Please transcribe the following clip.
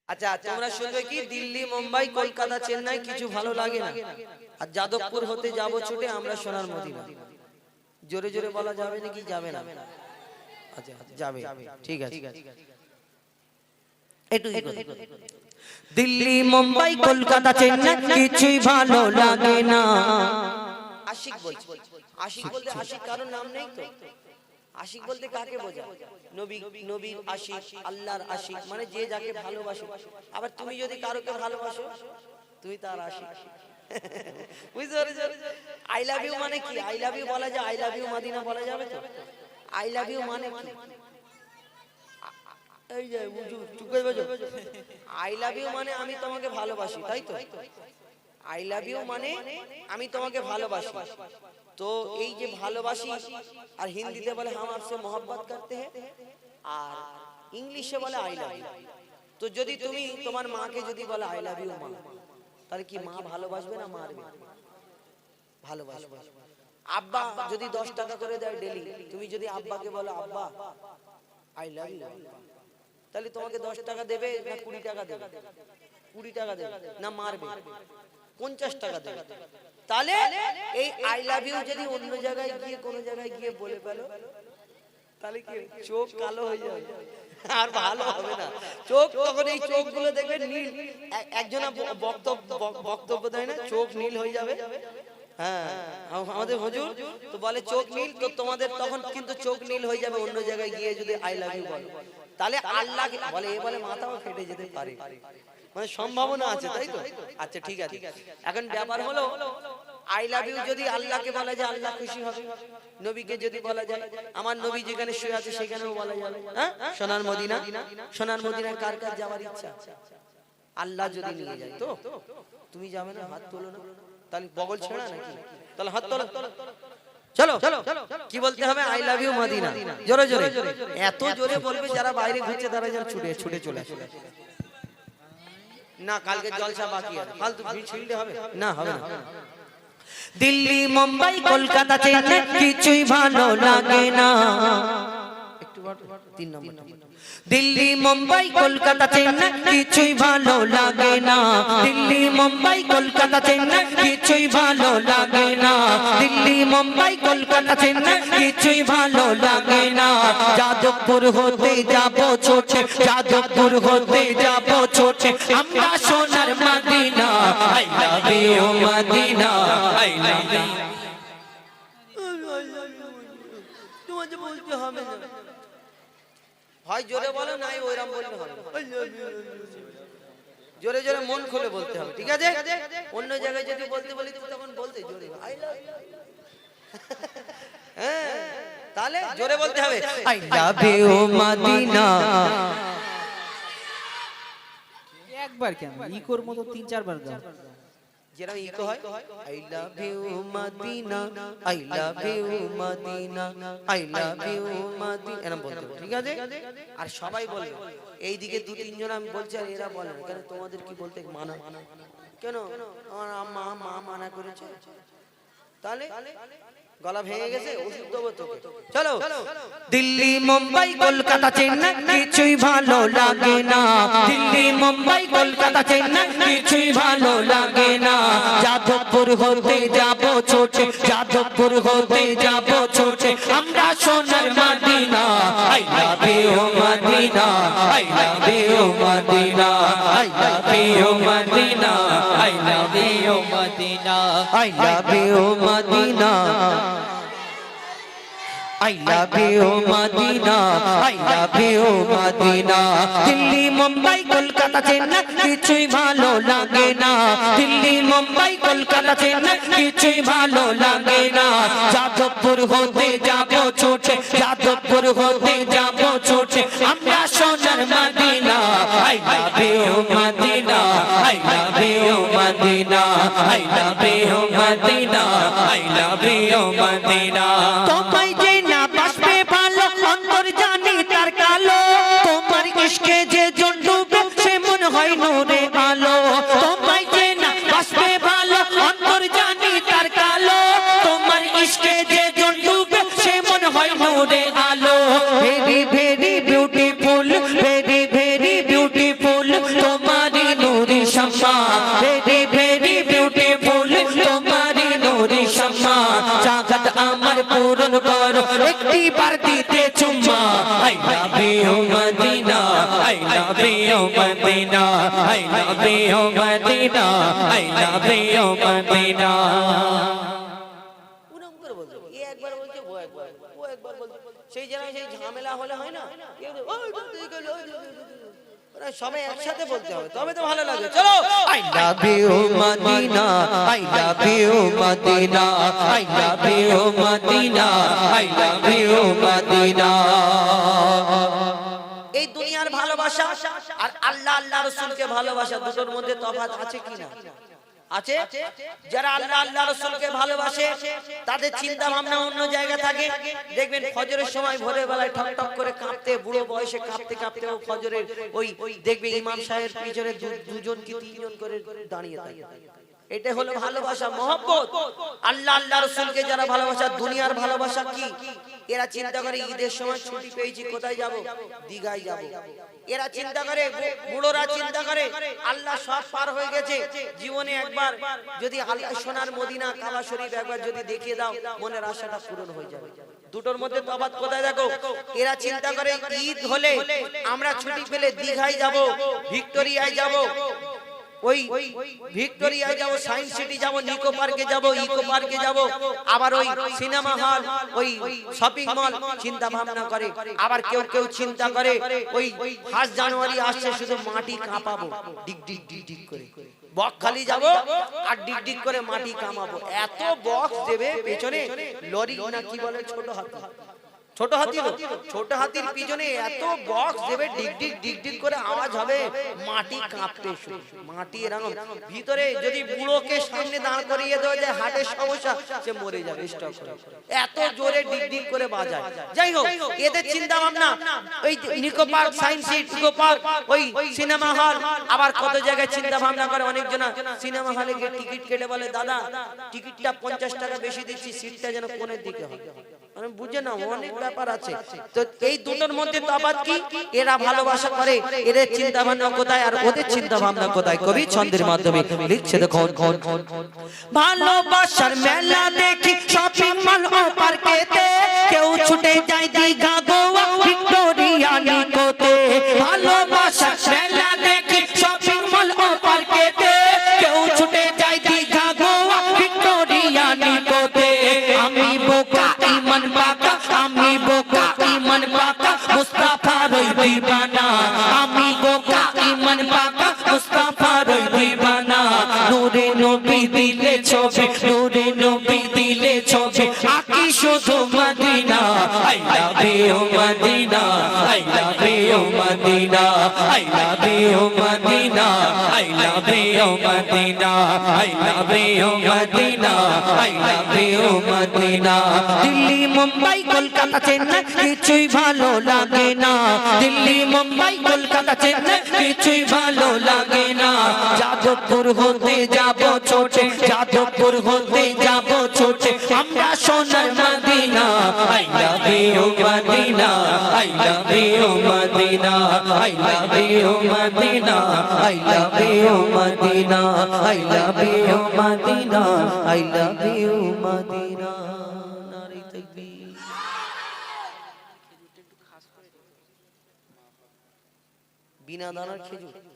আচ্ছা তোমরা শুনবে কি দিল্লি মুম্বাই কলকাতা চেন্নাই কিছু ভালো লাগে না, আর যাদবপুর হতে যাব ছুটে আমরা সোনার মদিনা। জোরে জোরে বলা যাবে নাকি যাবে না? আচ্ছা যাবে, ঠিক আছে। একটু দিল্লি মুম্বাই কলকাতা চেন্নাই কিছুই ভালো লাগে না। আশিক বলছে, আশিক বলতে আশিক কারোর নাম নেই তো। আশিক বলতে কাকে বোঝায়? নবী, নবীর আশিক, আল্লাহর আশিক, মানে যে যাকে ভালোবাসে। আবার তুমি যদি কারোকে ভালোবাসো তুমি তার আশিক। বুঝতে পেরেছো? আই লাভ ইউ মানে কি? আই লাভ ইউ বলা যায়, আই লাভ ইউ মদিনা বলা যাবে তো? আই লাভ ইউ মানে কি? এই যে বুঝু চুপ করে বসো। আই লাভ ইউ মানে আমি তোমাকে ভালোবাসি, তাই তো? আই লাভ ইউ মানে আমি তোমাকে ভালোবাসি। তো এই যে ভালোবাসি, আর হিন্দিতে বলে হাম আপসে মোহব্বত করতে हैं, আর ইংলিশে বলে আই লাভ ইউ। তো যদি তুমি তোমার মাকে যদি বলে আই লাভ ইউ মা, তাহলে কি মা ভালোবাসবে না মারবে? ভালোবাসবে। আব্বা যদি 10 টাকা করে দেয় ডেলি, তুমি যদি আব্বাকে বলো আব্বা আই লাভ ইউ, তাহলে তোমাকে 10 টাকা দেবে না 20 টাকা দেবে? 20 টাকা দেবে না মারবে? 50 টাকা দেবে। তাহলে এই আই লাভ ইউ যদি অন্য জায়গায় গিয়ে কোনো জায়গায় গিয়ে বলে ফেলো, তাহলে কি চোখ কালো হয়ে যাবে, আর ভালো হবে না। চোখ তখন এই চোখগুলো দেখবে নীল, একজনা বক্তব্য দেয় না, চোখ নীল হয়ে যাবে। হ্যাঁ, আমাদের হুজুর তো বলে চোখ নীল, তো তোমাদের তখন কিন্তু চোখ নীল হয়ে যাবে অন্য জায়গায় গিয়ে যদি আই লাভ ইউ বলো। তাহলে আল্লাহ বলে এ বলে মাথাও ফেটে যেতে পারে, মানে সম্ভাবনা আছে, তাই তো? আচ্ছা ঠিক আছে। এখন ব্যাপার হলো আই লাভ ইউ যদি আল্লাহকে বলা যায় আল্লাহ খুশি হবে, নবীকে যদি বলা যায়, আমার নবী যেখানে শুয়ে আছে সেখানেও বলা যাবে। হ্যাঁ, সোনার মদিনা, সোনার মদিনায় কার কার যাওয়ার ইচ্ছা? আল্লাহ যদি নিয়ে যায় তো তুমি যাবে না? হাত তোলো না, তাহলে বগল ছেড়া নাকি? তাহলে হাত তোলো, চলো কি বলতে হবে? I love you Madina. জোরে জোরে, এত জোরে বলবে যারা বাইরে ঘুরছে তারা যেন ছুটে ছুটে চলে আসে। না কালকে জলসা বাকি আছে, ফালতু ভিড় ছিঁড়লে হবে না, হবে না। দিল্লি মুম্বাই কলকাতা চেন্নাই কিছুই ভালো লাগে না। একটু 3 নম্বর। দিল্লি মুম্বাই কলকাতা চেন্নাই কিছুই ভালো লাগে না। দিল্লি মুম্বাই কলকাতা চেন্নাই কিছুই ভালো লাগে না। দিল্লি মুম্বাই কলকাতা চেন্নাই কিছুই ভালো লাগে না। যাদবপুর হতে যাব ছোটে, যাদবপুর হতে যাব ছোটে আমরা সোনার Madina. I love you Madina, I love you. তোমাকে বলতে হবে না, হয় জোরে বলো, নাই ওইরকম বলতে হবে। জোরে জোরে মন খুলে বলতে হবে, ঠিক আছে? অন্য জায়গায় যদি বলতে বলি তখন বলতে জোরে আই লাভ ইউ। হ্যাঁ, তাহলে জোরে বলতে হবে আই লাভ ইউ মদিনা। একবার কেন ইকোর মতো 3-4 বার গাও, যেরকম ইকো হয় I love you Madina, I love you Madina, I love you Madina, এরকম বলতে হবে, ঠিক আছে? আর সবাই বলবে, এইদিকে 2-3 জন আমি বলছি আর এরা বলে না কেন? তোমাদের কি বলতে মানা? কেন? আমার মা মানা করেছে, তাহলে গলা ভেঙে গেছে, ওষুধ দেবো তোকে। চলো। দিল্লি মুম্বাই কলকাতা চেন্নাই কিছুই ভালো লাগে না। দিল্লি মুম্বাই কলকাতা চেন্নাই কিছুই ভালো লাগে না। যাদবপুর হতে যাব ছোটে, যাদবপুর হতে যাব ছোটে আমরা সোনার Madina. I love you Madina, I love you Madina, I love you Madina, I love you Madina, I love you Madina, I love you Madina, I love you Madina. Delhi Mumbai Kolkata Chennai কিছুই ভালো লাগে না। দিল্লি মুম্বাই কলকাতা চেন্নাই কিছুই ভালো লাগে না। যাদবপুর হতে যাব ছোটে, যাদবপুর হতে যাব ছোটে আমরা সোনার Medina. I love you Madina, I love you Madina, I love you Madina, I love you Madina. তোমায় যে না বাসবে ভালো অন্তর জানি তার কালো, তোমার ইশকে যে জন ডুবে সে মন হয় নূরে আলো। তোমায় যে না বাসবে ভালো অন্তর জানি তার কালো, তোমার ইশকে যে জন ডুবে সে মন হয় নূরে আলো। Very very beautiful, very very beautiful, Madina, I love you Madina, I love you Madina. উনাম করে বলছে এ একবার বলছে ও একবার বলছে সেই জায়গায় সেই ঝামেলা হলে হয় না কেউ ওরা সবাই একসাথে বলতে হবে তবে তো ভালো লাগে চলো I love you Madina, I love you Madina, I love you Madina, I love you Madina. এই দুনিয়ার ভালোবাসা আর আল্লাহ আল্লাহ রাসূলকে ভালোবাসা দুটোর মধ্যে তফাৎ আছে কি না আছে যারা আল্লাহ আল্লাহ রাসূলকে ভালোবাসে তাদের চিন্তা ভাবনা অন্য জায়গা থাকে দেখবেন ফজরের সময় ভোরের বেলায় ঠক ঠক করে কাঁপতে বুড়ো বয়সে কাঁপতে কাঁপতে ও ফজরের ওই দেখবে ইমাম সাহেবের পিছনে দুজন কি তিনজন করে দাঁড়িয়ে থাকে এটা হলো ভালোবাসা মহব্বত আল্লাহ আল্লাহ রাসূলকে যারা ভালোবাসা দুনিয়ার ভালোবাসা কি এরা চিন্তা করে ঈদের সময় ছুটি পেয়েছি কোথায় যাব দীঘায় যাব এরা চিন্তা করে বুড়োরা চিন্তা করে আল্লাহ সব পার হয়ে গেছে জীবনে একবার যদি আল্লাহ সোনার মদিনা কাবা শরীফ একবার যদি দেখিয়ে দাও মনের আশাটা পূরণ হয়ে যাবে দুটোর মধ্যে তফাৎ কোথায় দেখো এরা চিন্তা করে ঈদ হলে আমরা ছুটি পেলে দীঘায় যাব ভিক্টোরিয়ায় যাব ওই ভিক্টোরিয়ায় যাব সায়েন্স সিটি যাব নিকো পার্কে যাব ইকো পার্কে যাব আবার ওই সিনেমা হল ওই শপিং মল চিন্তা ভাবনা করে আবার কেউ কেউ চিন্তা করে ওই 1 জানুয়ারি আসছে শুধু মাটি কাঁপাবো ডিগ ডিগ ডিগ ডিগ করে বকখালি যাব আর ডিগ ডিগ করে মাটি কামাবো এত বক্স দেবে পেছনে লরি না কি বলে ছোট হাতির পিছনে এত বক্স দেবে ডিগ ডিগ ডিগ ডিগ করে আওয়াজ হবে মাটি কাঁপতে শুরু মাটি এরকম ভিতরে যদি বুড়োকে সামনে দাঁড় করিয়ে দেওয়া যায় হার্টের সমস্যা সে মরে যাবে স্ট্রোক করে এত জোরে ডিগ ডিগ করে বাজায় যাই হোক এদের চিন্তা ভাবনা ওই নিকো পার্ক সায়েন্স সিটি ইকো পার্ক ওই সিনেমা হল আবার কত জায়গায় চিন্তা ভাবনা করে অনেকজন সিনেমা হলে গিয়ে টিকিট কেটে বলে দাদা টিকিটটা 50 টাকা বেশি দিচ্ছি সিটটা যেন কোণের দিকে হয় মানে বুঝে না অনেক ব্যাপার আছে তো এই দুটোর মধ্যে তফাৎ কি এরা ভালোবাসা করে এদের চিন্তা ভাবনা কোথায় আর ওদের চিন্তা ভাবনা কোথায় কবি ছন্দের মাধ্যমে লিখছে দেখো ভালোবাসার মেলা দেখি শপিং মল ও পার্কেতে কেউ ছুটে যায় দীঘা গোয়া ভিক্টোরিয়া নিকোতে ভালোবাসার মেলা দেখি শপিং মল ও পার্কেতে কেউ ছুটে যায় দীঘা গোয়া ভিক্টোরিয়া নিকোতে আমি বোকা ইমান পাকা আমি বোকা ইমান পাকা মুস্তাফা রই দিবানা আমি বোকা ইমান পাকা মুস্তাফা রই দিবানা নূরে নবী দিলে ছবি নূরে নবী দিলে ছবি আকি শুধু Madina I love you Madina I love you Madina I love you Madina I love you Madina I love you Madina I love you Madina Delhi Mumbai Kolkata Chennai কিছুই ভালো লাগে না দিল্লি মুম্বাই কলকাতা চেন্নাই কিছুই ভালো লাগে না যাদবপুর হতে যাব ছোটে যাদবপুর হতে যাব ছোটে আমরা সোনার Madina I love you Madina I love you Madina I love you Madina I love you Madina I love you Madina I love you Madina নারী তাকবীর বিনা দানার খেজুর